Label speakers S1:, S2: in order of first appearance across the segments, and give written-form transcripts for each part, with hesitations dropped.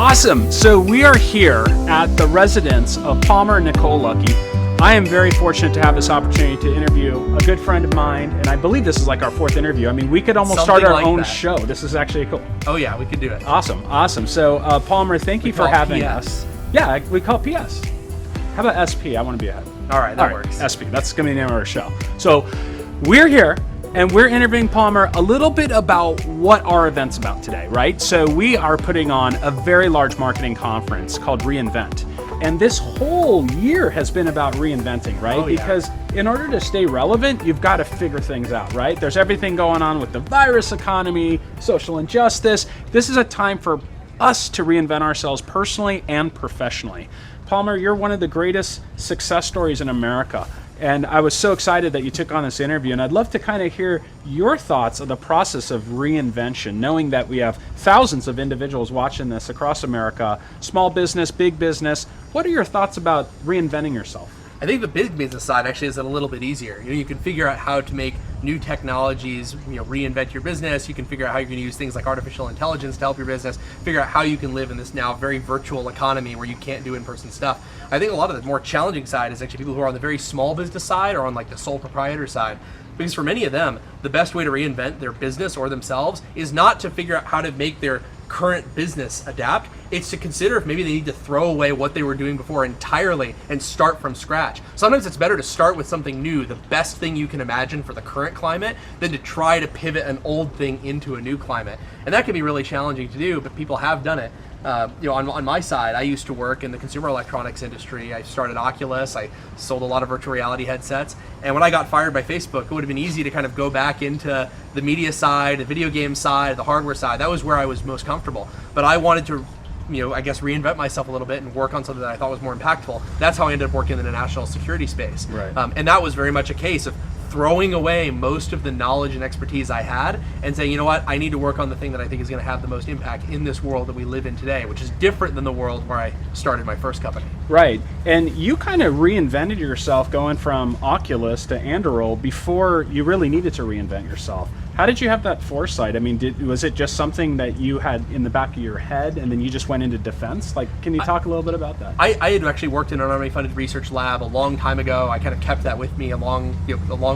S1: Awesome. So we are here at the residence of Palmer and Nicole Luckey. I am very fortunate to have this opportunity to interview a good friend of mine, and I believe this is like our fourth interview. I mean, we could almost start our own show. This is actually cool.
S2: Oh yeah, we could do it.
S1: Awesome. So Palmer, thank you for having us. Yeah, we call it PS. How about SP? I want to be ahead.
S2: All right, that works.
S1: SP, that's going to be the name of our show. So we're here, and we're interviewing Palmer a little bit about what our event's about today, right? So we are putting on a very large marketing conference called Reinvent. And this whole year has been about reinventing, right?
S2: Oh, yeah.
S1: Because in order to stay relevant, you've got to figure things out, right? There's everything going on with the virus economy, social injustice. This is a time for us to reinvent ourselves personally and professionally. Palmer, you're one of the greatest success stories in America. And I was so excited that you took on this interview, and I'd love to kind of hear your thoughts of the process of reinvention, knowing that we have thousands of individuals watching this across America, small business, big business. What are your thoughts about reinventing yourself?
S2: I think the big business side actually is a little bit easier. You can figure out how to make new technologies, reinvent your business. You can figure out how you can use things like artificial intelligence to help your business, figure out how you can live in this now very virtual economy where you can't do in-person stuff. I think a lot of the more challenging side is actually people who are on the very small business side or on like the sole proprietor side. Because for many of them, the best way to reinvent their business or themselves is not to figure out how to make their current business adapt. It's to consider if maybe they need to throw away what they were doing before entirely and start from scratch. Sometimes it's better to start with something new, the best thing you can imagine for the current climate, than to try to pivot an old thing into a new climate. And that can be really challenging to do, but people have done it. On my side, I used to work in the consumer electronics industry. I started Oculus. I sold a lot of virtual reality headsets. And when I got fired by Facebook, it would have been easy to kind of go back into the media side, the video game side, the hardware side. That was where I was most comfortable. But I wanted to, I guess reinvent myself a little bit and work on something that I thought was more impactful. That's how I ended up working in the national security space.
S1: Right.
S2: And that was very much a case of throwing away most of the knowledge and expertise I had and saying, you know what, I need to work on the thing that I think is going to have the most impact in this world that we live in today, which is different than the world where I started my first company.
S1: Right, and you kind of reinvented yourself going from Oculus to Anduril before you really needed to reinvent yourself. How did you have that foresight? I mean, was it just something that you had in the back of your head and then you just went into defense? Like, can you talk a little bit about that?
S2: I had actually worked in an Army-funded research lab a long time ago. I kind of kept that with me along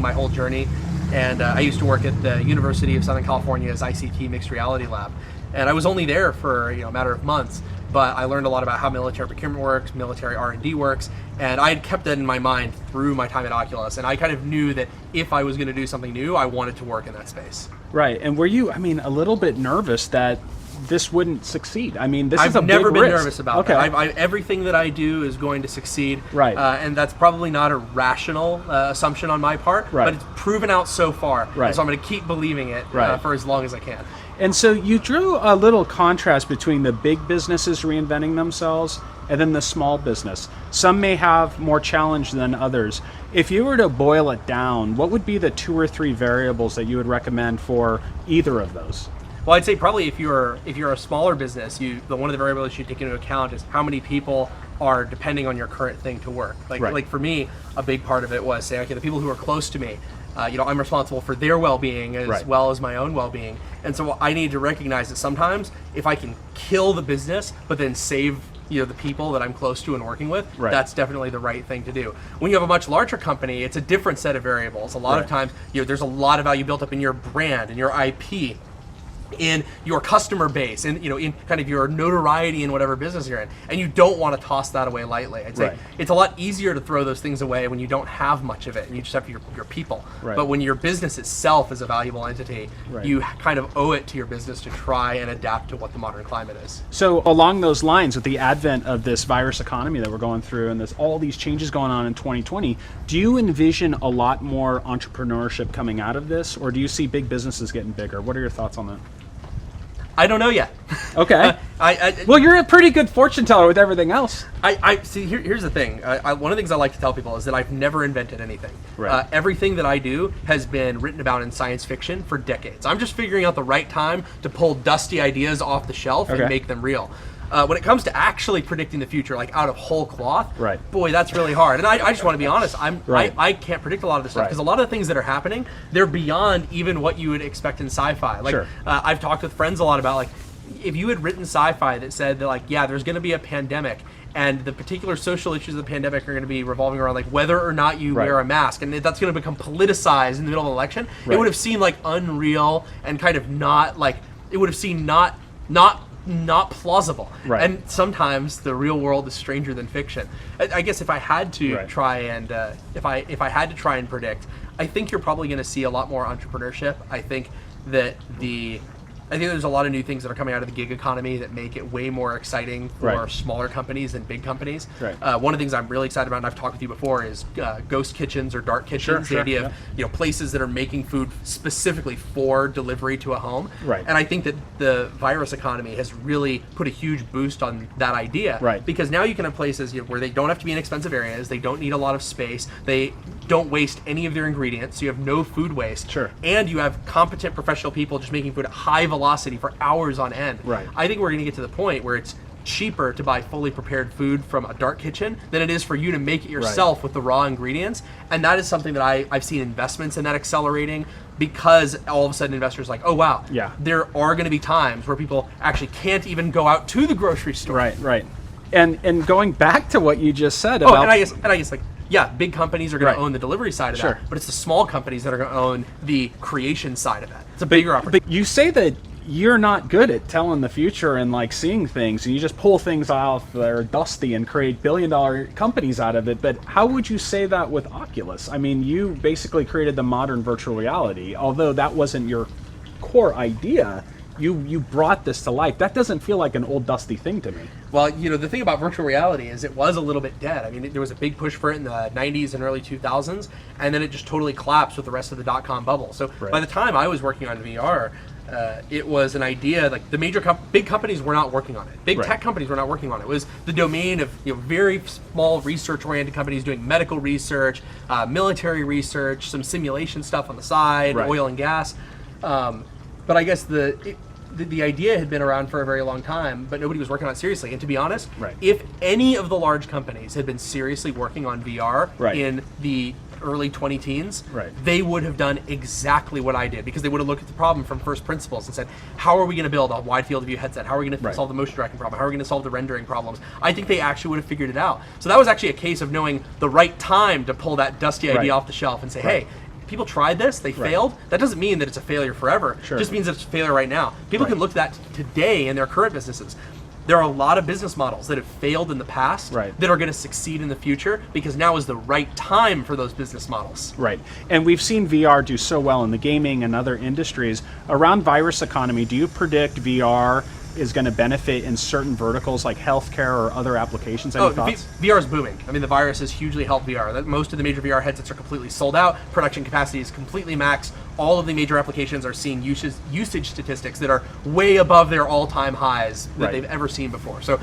S2: my whole journey. And I used to work at the University of Southern California's ICT mixed reality lab. And I was only there for a matter of months, but I learned a lot about how military procurement works, military R&D works, and I had kept that in my mind through my time at Oculus. And I kind of knew that if I was going to do something new, I wanted to work in that space.
S1: Right, and were you, a little bit nervous that this wouldn't succeed? I mean, this is a big risk.
S2: I've never been nervous about
S1: that.
S2: Everything that I do is going to succeed.
S1: Right.
S2: And that's probably not a rational assumption on my part,
S1: right.
S2: But it's proven out so far.
S1: Right.
S2: And so I'm going to keep believing it
S1: right.
S2: For as long as I can.
S1: And so you drew a little contrast between the big businesses reinventing themselves and then the small business. Some may have more challenge than others. If you were to boil it down, what would be the 2 or 3 variables that you would recommend for either of those?
S2: Well, I'd say probably if you're a smaller business, one of the variables you take into account is how many people are depending on your current thing to work. Like for me, a big part of it was saying, okay, the people who are close to me, I'm responsible for their well-being as
S1: right.
S2: well as my own well-being. And so I need to recognize that sometimes if I can kill the business, but then save the people that I'm close to and working with,
S1: right.
S2: that's definitely the right thing to do. When you have a much larger company, it's a different set of variables. A lot
S1: right.
S2: of times, there's a lot of value built up in your brand and your IP, in your customer base, and in kind of your notoriety in whatever business you're in, and you don't want to toss that away lightly. I'd say
S1: right.
S2: it's a lot easier to throw those things away when you don't have much of it and you just have your people.
S1: Right.
S2: But when your business itself is a valuable entity,
S1: right.
S2: you kind of owe it to your business to try and adapt to what the modern climate is.
S1: So along those lines, with the advent of this virus economy that we're going through and all these changes going on in 2020, do you envision a lot more entrepreneurship coming out of this, or do you see big businesses getting bigger? What are your thoughts on that?
S2: I don't know yet.
S1: Okay. Well, you're a pretty good fortune teller with everything else.
S2: I see. Here's the thing. One of the things I like to tell people is that I've never invented anything.
S1: Right.
S2: Everything that I do has been written about in science fiction for decades. I'm just figuring out the right time to pull dusty ideas off the shelf
S1: okay.
S2: and make them real. When it comes to actually predicting the future, like out of whole cloth,
S1: right.
S2: boy, that's really hard. And I just want to be honest,
S1: right.
S2: I can't predict a lot of this stuff because a lot of the things that are happening, they're beyond even what you would expect in sci-fi. Like
S1: sure.
S2: I've talked with friends a lot about if you had written sci-fi that said that, like, yeah, there's going to be a pandemic, and the particular social issues of the pandemic are going to be revolving around like whether or not you wear a mask, and that's going to become politicized in the middle of an election, it would have seemed like unreal and kind of not like, it would have seemed not plausible. And sometimes the real world is stranger than fiction. I guess if I had to try and if I had to try and predict, I think you're probably going to see a lot more entrepreneurship. I think there's a lot of new things that are coming out of the gig economy that make it way more exciting for smaller companies than big companies. One of the things I'm really excited about, and I've talked with you before, is ghost kitchens or dark kitchens. The idea of places that are making food specifically for delivery to a home. And I think that the virus economy has really put a huge boost on that idea. Because now you can have places where they don't have to be in expensive areas, they don't need a lot of space, they don't waste any of their ingredients, so you have no food waste, and you have competent professional people just making food at high velocity for hours on end. I think we're going to get to the point where it's cheaper to buy fully prepared food from a dark kitchen than it is for you to make it yourself with the raw ingredients, and that is something that I've seen investments in that accelerating, because all of a sudden investors are like, oh wow, there are going to be times where people actually can't even go out to the grocery store.
S1: And going back to what you just said about...
S2: and I guess like, yeah, big companies are going to own the delivery side of that, but it's the small companies that are going to own the creation side of that. It's a bigger opportunity.
S1: But you say that you're not good at telling the future and like seeing things, and you just pull things off that are dusty and create billion-dollar companies out of it. But how would you say that with Oculus? I mean, you basically created the modern virtual reality. Although that wasn't your core idea, you brought this to life. That doesn't feel like an old dusty thing to me.
S2: Well, the thing about virtual reality is it was a little bit dead. I mean, there was a big push for it in the 90s and early 2000s, and then it just totally collapsed with the rest of the dot-com bubble. So by the time I was working on VR, it was an idea, like the big companies were not working on it. Big tech companies were not working on it. It was the domain of very small research-oriented companies doing medical research, military research, some simulation stuff on the side, oil and gas. But I guess the idea had been around for a very long time, but nobody was working on it seriously. And to be honest, if any of the large companies had been seriously working on VR in the early 20-teens, they would have done exactly what I did, because they would have looked at the problem from first principles and said, how are we going to build a wide field of view headset? How are we going to solve the motion tracking problem? How are we going to solve the rendering problems? I think they actually would have figured it out. So that was actually a case of knowing the right time to pull that dusty idea off the shelf and say, hey, people tried this, they failed. That doesn't mean that it's a failure forever. It just means that it's a failure right now. People can look at that today in their current businesses. There are a lot of business models that have failed in the past that are going to succeed in the future, because now is the right time for those business models.
S1: And we've seen VR do so well in the gaming and other industries. Around virus economy, do you predict VR is going to benefit in certain verticals like healthcare or other applications? Any thoughts?
S2: VR is booming. I mean, the virus has hugely helped VR. Most of the major VR headsets are completely sold out. Production capacity is completely maxed. All of the major applications are seeing usage statistics that are way above their all-time highs that they've ever seen before. So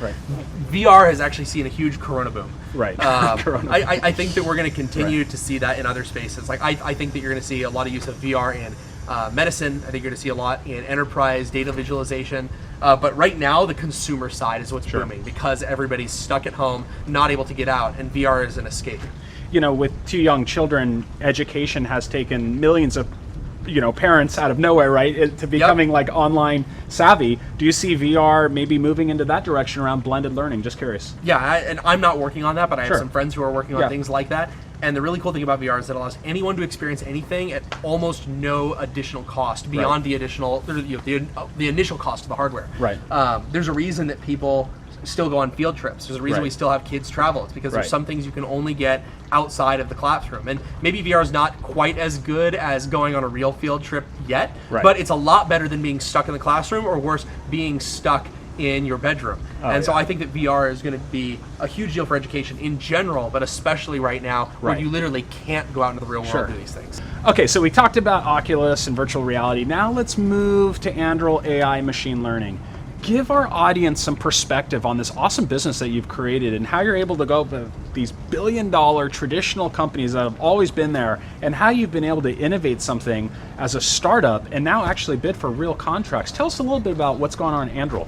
S2: VR has actually seen a huge corona boom. I think that we're going to continue to see that in other spaces. Like I think that you're going to see a lot of use of VR in medicine. I think you're going to see a lot in enterprise data visualization. But right now, the consumer side is what's booming, because everybody's stuck at home, not able to get out, and VR is an escape.
S1: With 2 young children, education has taken millions of parents out of nowhere, to becoming like online savvy. Do you see VR maybe moving into that direction around blended learning? Just curious.
S2: Yeah, and I'm not working on that, but I have some friends who are working on things like that. And the really cool thing about VR is that it allows anyone to experience anything at almost no additional cost beyond the additional, the initial cost of the hardware. There's a reason that people still go on field trips. There's a reason we still have kids travel. It's because there's some things you can only get outside of the classroom. And maybe VR is not quite as good as going on a real field trip yet, but it's a lot better than being stuck in the classroom, or worse, being stuck in your bedroom. So I think that VR is going to be a huge deal for education in general, but especially right now, where you literally can't go out into the real world and do these things.
S1: Okay, so we talked about Oculus and virtual reality. Now let's move to Anduril AI machine learning. Give our audience some perspective on this awesome business that you've created and how you're able to go to these billion-dollar traditional companies that have always been there, and how you've been able to innovate something as a startup and now actually bid for real contracts. Tell us a little bit about what's going on in Anduril.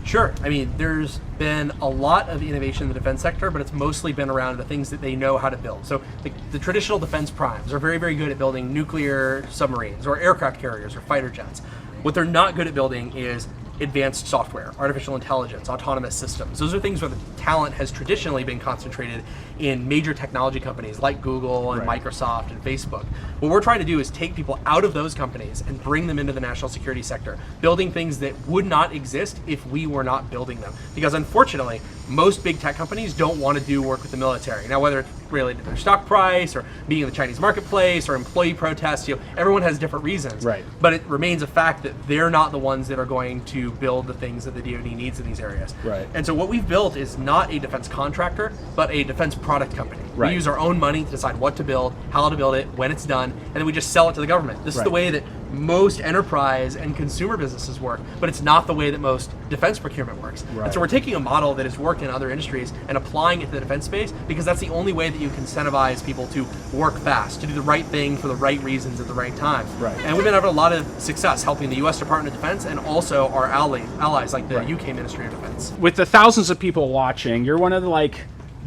S2: Sure. I mean, there's been a lot of innovation in the defense sector, but it's mostly been around the things that they know how to build. So the traditional defense primes are very, very good at building nuclear submarines or aircraft carriers or fighter jets. What they're not good at building is advanced software, artificial intelligence, autonomous systems. Those are things where the talent has traditionally been concentrated in major technology companies like Google and Microsoft and Facebook. What we're trying to do is take people out of those companies and bring them into the national security sector, building things that would not exist if we were not building them. Because unfortunately, most big tech companies don't want to do work with the military. Now, whether it's related to their stock price or being in the Chinese marketplace or employee protests, everyone has different reasons.
S1: Right.
S2: But it remains a fact that they're not the ones that are going to build the things that the DoD needs in these areas.
S1: Right.
S2: And so what we've built is not a defense contractor, but a defense product company.
S1: Right.
S2: We use our own money to decide what to build, how to build it, when it's done, and then we just sell it to the government. This is the way that most enterprise and consumer businesses work, but it's not the way that most defense procurement works.
S1: Right.
S2: And so we're taking a model that has worked in other industries and applying it to the defense space, because that's the only way that you can incentivize people to work fast, to do the right thing for the right reasons at the right time.
S1: Right.
S2: And we've been having a lot of success helping the US Department of Defense and also our allies like the UK Ministry of Defense.
S1: With the thousands of people watching, you're one of the,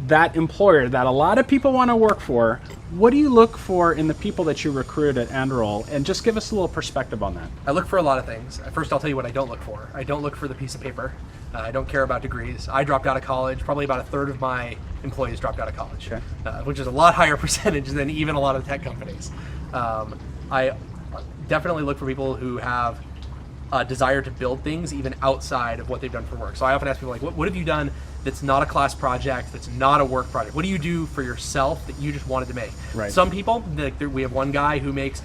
S1: that employer that a lot of people want to work for. What do you look for in the people that you recruit at Anduril? And just give us a little perspective on that.
S2: I look for a lot of things. First, I'll tell you what I don't look for. I don't look for the piece of paper. I don't care about degrees. I dropped out of college. Probably about a third of my employees dropped out of college, which is a lot higher percentage than even a lot of the tech companies. I definitely look for people who have a desire to build things even outside of what they've done for work. So I often ask people, what have you done that's not a class project, that's not a work project? What do you do for yourself that you just wanted to make?
S1: Right.
S2: Some people, we have one guy who makes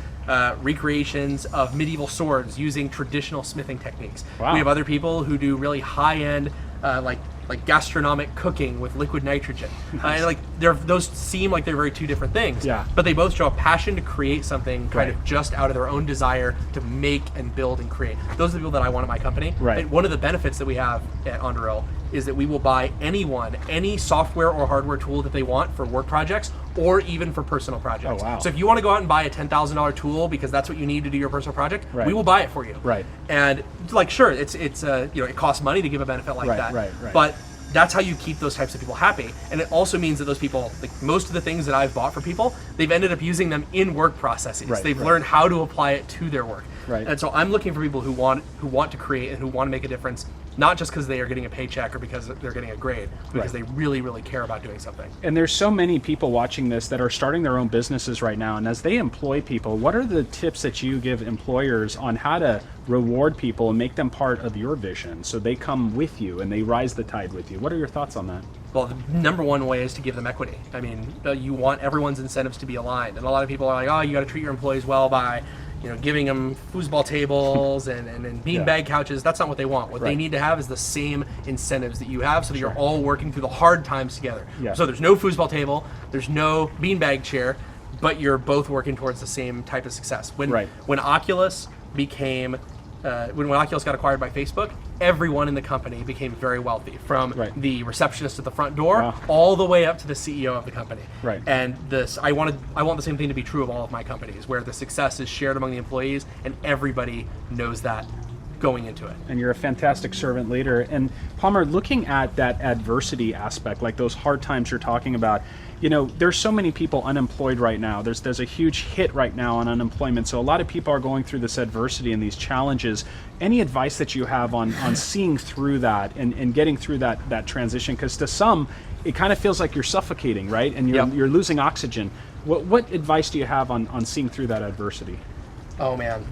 S2: recreations of medieval swords using traditional smithing techniques.
S1: Wow.
S2: We have other people who do really high-end, like gastronomic cooking with liquid nitrogen.
S1: Nice.
S2: Those seem like they're very two different things.
S1: Yeah.
S2: But they both show a passion to create something kind of just out of their own desire to make and build and create. Those are the people that I want at my company.
S1: Right.
S2: And one of the benefits that we have at Anduril is that we will buy anyone any software or hardware tool that they want for work projects or even for personal projects.
S1: Oh, wow.
S2: So if you want to go out and buy a $10,000 tool because that's what you need to do your personal project, we will buy it for you.
S1: Right.
S2: And sure, it's it costs money to give a benefit like that.
S1: Right.
S2: But that's how you keep those types of people happy. And it also means that those people, most of the things that I've bought for people, they've ended up using them in work processes. They've learned how to apply it to their work.
S1: Right.
S2: And so I'm looking for people who want to create and who want to make a difference, not just because they are getting a paycheck or because they're getting a grade, because they really, really care about doing something.
S1: And there's so many people watching this that are starting their own businesses right now. And as they employ people, what are the tips that you give employers on how to reward people and make them part of your vision so they come with you and they rise the tide with you? What are your thoughts on that?
S2: Well, the number one way is to give them equity. I mean, you want everyone's incentives to be aligned. And a lot of people are like, oh, you got to treat your employees well by giving them foosball tables and beanbag couches. That's not what they want. What they need to have is the same incentives that you have so that you're all working through the hard times together. Yeah. So there's no foosball table, there's no beanbag chair, but you're both working towards the same type of success. When Oculus became when Oculus got acquired by Facebook, everyone in the company became very wealthy, from the receptionist at the front door all the way up to the CEO of the company.
S1: Right.
S2: And I want the same thing to be true of all of my companies, where the success is shared among the employees and everybody knows that going into it.
S1: And you're a fantastic servant leader. And Palmer, looking at that adversity aspect, like those hard times you're talking about, there's so many people unemployed right now. There's a huge hit right now on unemployment. So a lot of people are going through this adversity and these challenges. Any advice that you have on seeing through that and getting through that transition? Because to some, it kind of feels like you're suffocating, right? And you're losing oxygen. What advice do you have on seeing through that adversity?
S2: Oh, man.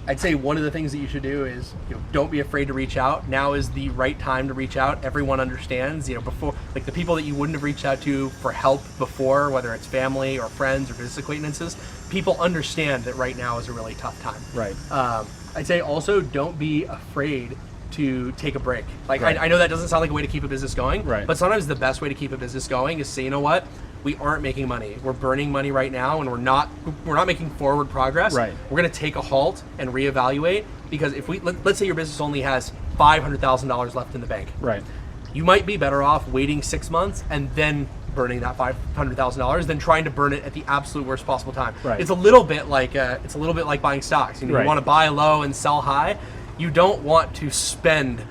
S2: I'd say one of the things that you should do is don't be afraid to reach out. Now is the right time to reach out. Everyone understands. Before, the people that you wouldn't have reached out to for help before, whether it's family or friends or business acquaintances, people understand that right now is a really tough time.
S1: Right.
S2: I'd say also don't be afraid to take a break. I know that doesn't sound like a way to keep a business going, but sometimes the best way to keep a business going is say, you know what? We aren't making money. We're burning money right now, and we're not making forward progress. Right. We're going to take a halt and reevaluate, because if let's say your business only has $500,000 left in the bank. Right. You might be better off waiting 6 months and then burning that $500,000 than trying to burn it at the absolute worst possible time. Right. It's a little bit like buying stocks. You want to buy low and sell high. You don't want to spend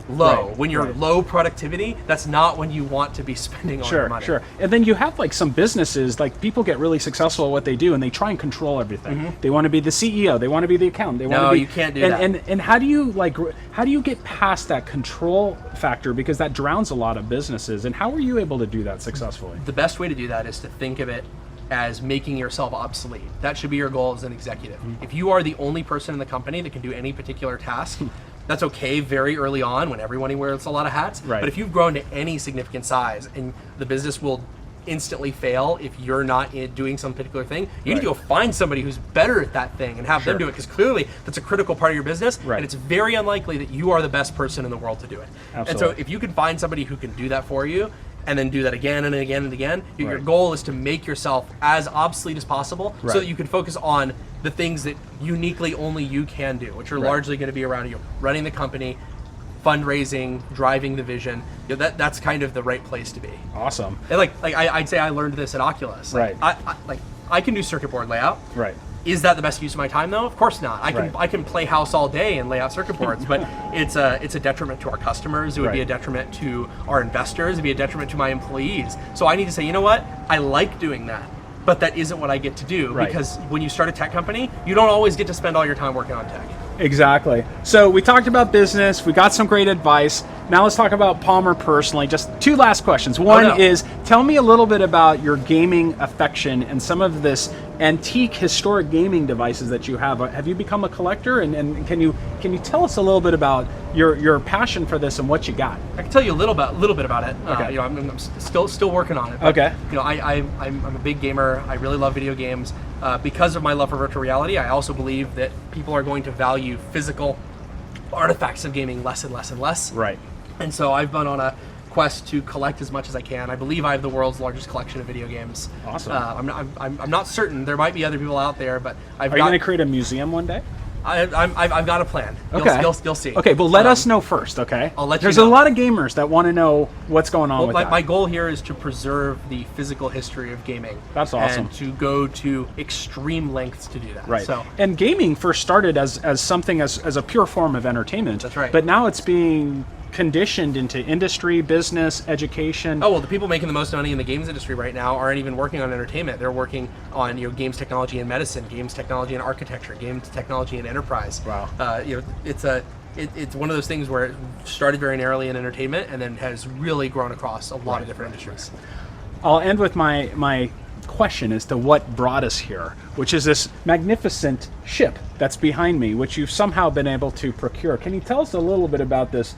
S2: low.
S1: Right,
S2: When you're
S1: right.
S2: low productivity, that's not when you want to be spending all your money.
S1: Sure. And then you have like some businesses, like people get really successful at what they do and they try and control everything. They want to be the CEO, they want to be the accountant, they want to be.
S2: you can't do that.
S1: And how do you get past that control factor, because that drowns a lot of businesses, and how were you able to do that successfully?
S2: The best way to do that is to think of it as making yourself obsolete. That should be your goal as an executive. If you are the only person in the company that can do any particular task, that's okay very early on when everyone wears a lot of hats.
S1: Right.
S2: But if you've grown to any significant size, and the business will instantly fail if you're not doing some particular thing, you need to go find somebody who's better at that thing and have them do it, because clearly that's a critical part of your business, and it's very unlikely that you are the best person in the world to do it.
S1: Absolutely.
S2: And so if you can find somebody who can do that for you, and then do that again and again and again, your goal is to make yourself as obsolete as possible, so that you can focus on the things that uniquely only you can do, which are largely going to be around you running the company, fundraising, driving the vision. That's kind of the right place to be.
S1: Awesome.
S2: And I'd say I learned this at Oculus. I can do circuit board layout.
S1: Right.
S2: Is that the best use of my time though? Of course not. I can play house all day and lay out circuit boards, but it's a detriment to our customers. It would be a detriment to our investors. It'd be a detriment to my employees. So I need to say, you know what? I like doing that, but that isn't what I get to do, because when you start a tech company, you don't always get to spend all your time working on tech.
S1: Exactly. So we talked about business, we got some great advice. Now let's talk about Palmer personally. Just two last questions. One is, tell me a little bit about your gaming affection and some of this antique historic gaming devices that you have. Have you become a collector? And can you tell us a little bit about your passion for this and what you got?
S2: I can tell you a little bit about it.
S1: Okay.
S2: I'm still working on it. But,
S1: Okay.
S2: I'm a big gamer. I really love video games. Because of my love for virtual reality, I also believe that people are going to value physical artifacts of gaming less and less and less.
S1: Right.
S2: And so I've been on a quest to collect as much as I can. I believe I have the world's largest collection of video games.
S1: Awesome.
S2: I'm not certain. There might be other people out there, but
S1: Are you going to create a museum one day?
S2: I've got a plan.
S1: Okay.
S2: You'll see.
S1: Okay, well let us know first, okay?
S2: I'll let you
S1: There's
S2: know.
S1: a lot of gamers that want to know what's going on with that.
S2: My goal here is to preserve the physical history of gaming.
S1: That's awesome.
S2: And to go to extreme lengths to do that.
S1: Right.
S2: So,
S1: and gaming first started as something as a pure form of entertainment.
S2: That's right.
S1: But now it's being conditioned into industry, business, education.
S2: oh well, the people making the most money in the games industry right now aren't even working on entertainment. They're working on games technology and medicine, games technology and architecture, games technology and enterprise.
S1: Wow.
S2: It's one of those things where it started very narrowly in entertainment and then has really grown across a lot of different industries.
S1: I'll end with my question as to what brought us here, which is this magnificent ship that's behind me, which you've somehow been able to procure. Can you tell us a little bit about this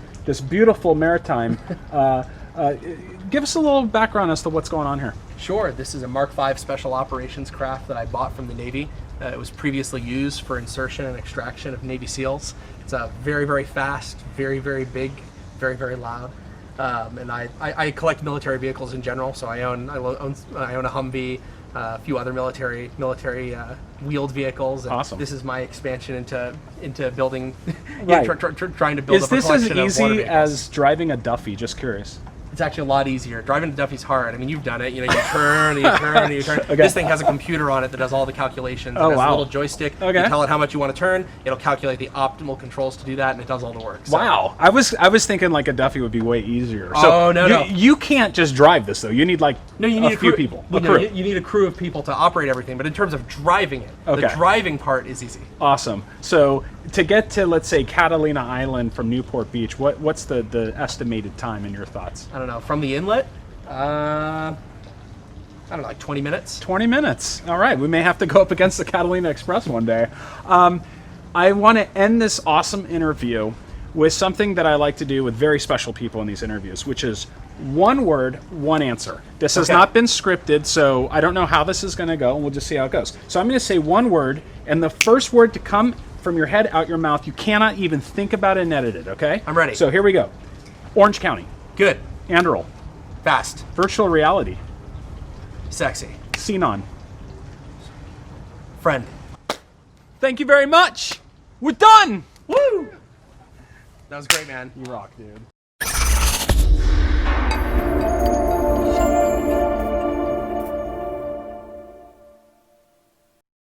S1: beautiful maritime? Give us a little background as to what's going on here.
S2: Sure. This is a Mark V special operations craft that I bought from the Navy. It was previously used for insertion and extraction of Navy SEALs. It's very, very fast, very, very big, very, very loud. And I collect military vehicles in general. So I own a Humvee, a few other military wheeled vehicles. And
S1: Awesome.
S2: This is my expansion into building,
S1: Right.
S2: trying to build up a
S1: Is this
S2: collection
S1: as
S2: of motor
S1: easy
S2: vehicles.
S1: as driving a Duffy? Just curious.
S2: It's actually a lot easier. Driving a Duffy's hard. I mean, you've done it. You turn and you turn and you turn.
S1: Okay.
S2: This thing has a computer on it that does all the calculations.
S1: Oh,
S2: it has
S1: wow.
S2: a little joystick.
S1: Okay.
S2: You tell it how much you want to turn. It'll calculate the optimal controls to do that, and it does all the work. So,
S1: Wow, I was thinking like a Duffy would be way easier.
S2: Oh, no.
S1: You can't just drive this though. You need like
S2: No, you need
S1: a few people.
S2: You,
S1: A crew.
S2: you need a crew of people to operate everything. But in terms of driving it, the
S1: Okay.
S2: driving part is easy.
S1: Awesome. So to get to, let's say, Catalina Island from Newport Beach, what's the estimated time in your thoughts?
S2: I don't know. From the inlet, I don't know, like 20 minutes.
S1: 20 minutes. All right. We may have to go up against the Catalina Express one day. I want to end this awesome interview with something that I like to do with very special people in these interviews, which is one word, one answer. This has
S2: Okay.
S1: not been scripted, so I don't know how this is going to go, and we'll just see how it goes. So I'm going to say one word, and the first word to come from your head out your mouth, you cannot even think about it and edit it, okay?
S2: I'm ready.
S1: So here we go. Orange County.
S2: Good.
S1: Anduril.
S2: Fast.
S1: Virtual reality.
S2: Sexy.
S1: Xenon.
S2: Friend.
S1: Thank you very much. We're done.
S2: Woo! That was great, man.
S1: You rock, dude.